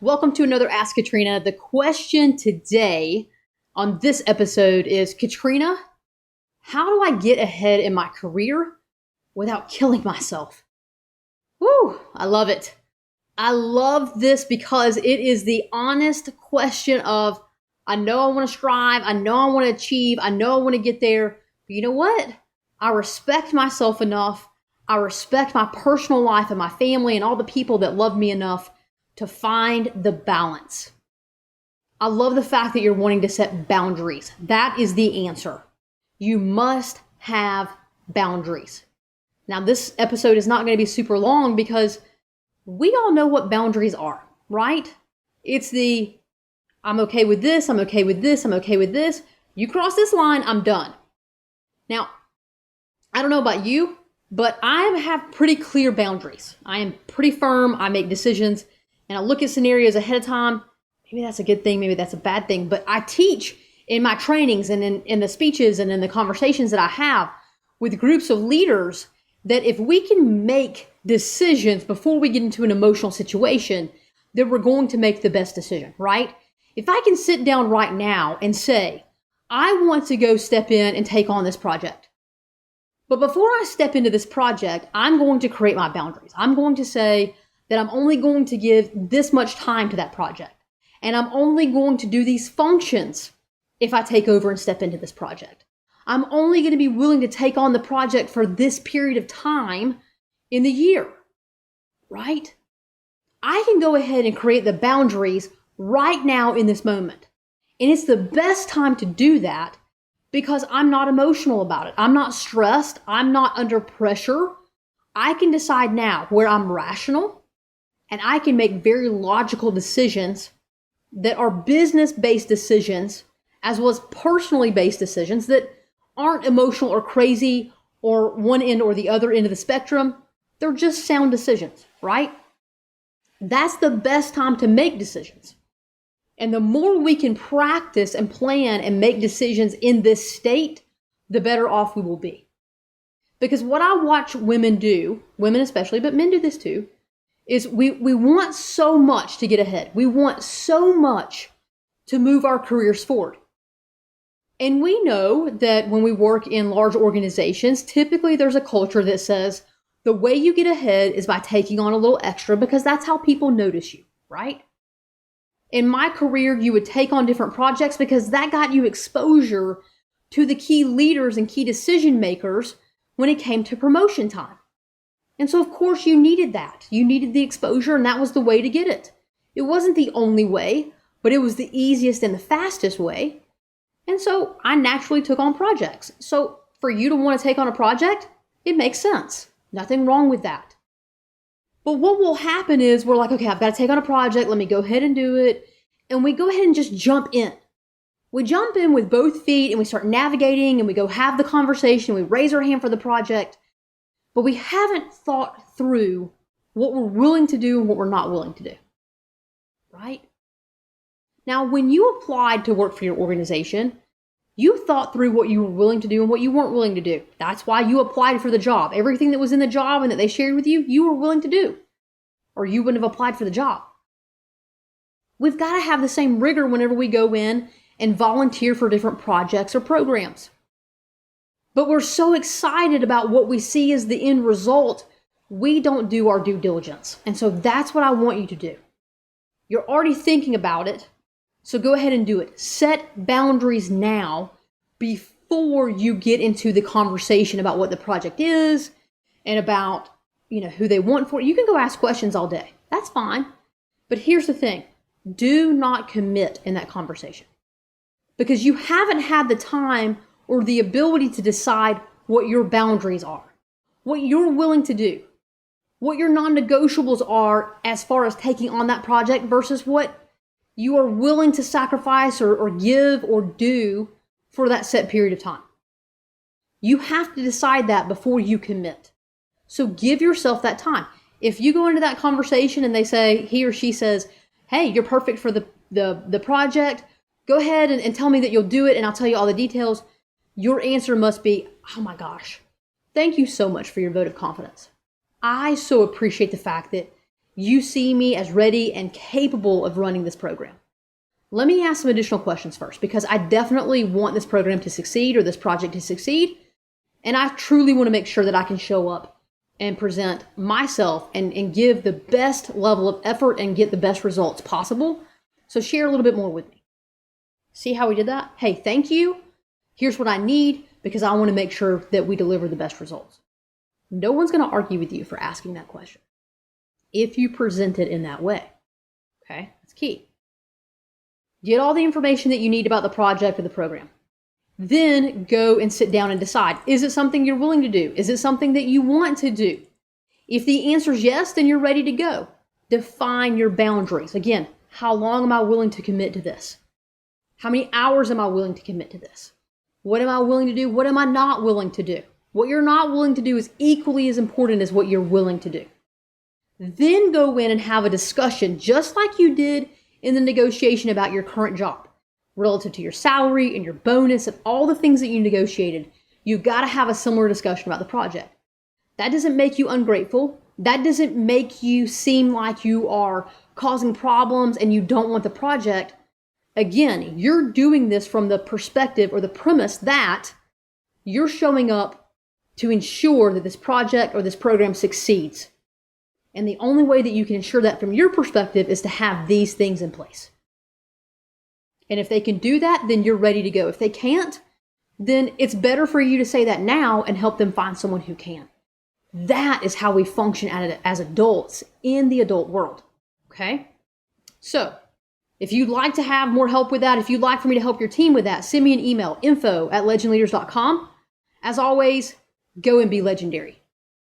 Welcome to another Ask Katrina. The question today on this episode is, Katrina, how do I get ahead in my career without killing myself? Woo, I love it. I love this because it is the honest question of, I know I want to strive, I know I want to achieve, I know I want to get there, but you know what? I respect myself enough. I respect my personal life and my family and all the people that love me enough to find the balance. I love the fact that you're wanting to set boundaries. That is the answer. You must have boundaries. Now, this episode is not going to be super long because we all know what boundaries are, right? It's the, I'm okay with this, I'm okay with this, I'm okay with this. You cross this line, I'm done. Now, I don't know about you, but I have pretty clear boundaries. I am pretty firm. I make decisions and I look at scenarios ahead of time. Maybe that's a good thing, maybe that's a bad thing, but I teach in my trainings and in the speeches and in the conversations that I have with groups of leaders that if we can make decisions before we get into an emotional situation, then we're going to make the best decision, right? If I can sit down right now and say, I want to go step in and take on this project. But before I step into this project, I'm going to create my boundaries. I'm going to say that I'm only going to give this much time to that project. And I'm only going to do these functions if I take over and step into this project. I'm only going to be willing to take on the project for this period of time in the year, right? I can go ahead and create the boundaries right now in this moment. And it's the best time to do that because I'm not emotional about it. I'm not stressed. I'm not under pressure. I can decide now where I'm rational and I can make very logical decisions that are business-based decisions as well as personally based decisions that aren't emotional or crazy or one end or the other end of the spectrum. They're just sound decisions, right? That's the best time to make decisions. And the more we can practice and plan and make decisions in this state, the better off we will be. Because what I watch women do, women especially, but men do this too, is we want so much to get ahead. We want so much to move our careers forward. And we know that when we work in large organizations, typically there's a culture that says the way you get ahead is by taking on a little extra because that's how people notice you, right? In my career, you would take on different projects because that got you exposure to the key leaders and key decision makers when it came to promotion time. And so, of course, you needed that. You needed the exposure, and that was the way to get it. It wasn't the only way, but it was the easiest and the fastest way. And so I naturally took on projects. So for you to want to take on a project, it makes sense. Nothing wrong with that. But what will happen is we're like, okay, I've got to take on a project. Let me go ahead and do it. And we go ahead and just jump in. We jump in with both feet and we start navigating and we go have the conversation. We raise our hand for the project. But we haven't thought through what we're willing to do and what we're not willing to do, right? Now, when you applied to work for your organization, you thought through what you were willing to do and what you weren't willing to do. That's why you applied for the job. Everything that was in the job and that they shared with you, you were willing to do, or you wouldn't have applied for the job. We've got to have the same rigor whenever we go in and volunteer for different projects or programs. But we're so excited about what we see as the end result, we don't do our due diligence. And so that's what I want you to do. You're already thinking about it, so go ahead and do it. Set boundaries now before you get into the conversation about what the project is and about, who they want for it. You can go ask questions all day. That's fine. But here's the thing. Do not commit in that conversation because you haven't had the time or the ability to decide what your boundaries are, what you're willing to do, what your non-negotiables are as far as taking on that project versus what you are willing to sacrifice or give or do for that set period of time. You have to decide that before you commit. So give yourself that time. If you go into that conversation and they say, he or she says, hey, you're perfect for the project, go ahead and tell me that you'll do it and I'll tell you all the details. Your answer must be, oh my gosh, thank you so much for your vote of confidence. I so appreciate the fact that you see me as ready and capable of running this program. Let me ask some additional questions first, because I definitely want this program to succeed or this project to succeed. And I truly want to make sure that I can show up and present myself and give the best level of effort and get the best results possible. So share a little bit more with me. See how we did that? Hey, thank you. Here's what I need because I want to make sure that we deliver the best results. No one's going to argue with you for asking that question if you present it in that way. Okay, that's key. Get all the information that you need about the project or the program. Then go and sit down and decide, is it something you're willing to do? Is it something that you want to do? If the answer is yes, then you're ready to go. Define your boundaries. Again, how long am I willing to commit to this? How many hours am I willing to commit to this? What am I willing to do? What am I not willing to do? What you're not willing to do is equally as important as what you're willing to do. Then go in and have a discussion, just like you did in the negotiation about your current job, relative to your salary and your bonus and all the things that you negotiated. You've got to have a similar discussion about the project. That doesn't make you ungrateful. That doesn't make you seem like you are causing problems and you don't want the project. Again, you're doing this from the perspective or the premise that you're showing up to ensure that this project or this program succeeds. And the only way that you can ensure that from your perspective is to have these things in place. And if they can do that, then you're ready to go. If they can't, then it's better for you to say that now and help them find someone who can. That is how we function as adults in the adult world. Okay? So, if you'd like to have more help with that, if you'd like for me to help your team with that, send me an email, info@legendleaders.com. As always, go and be legendary.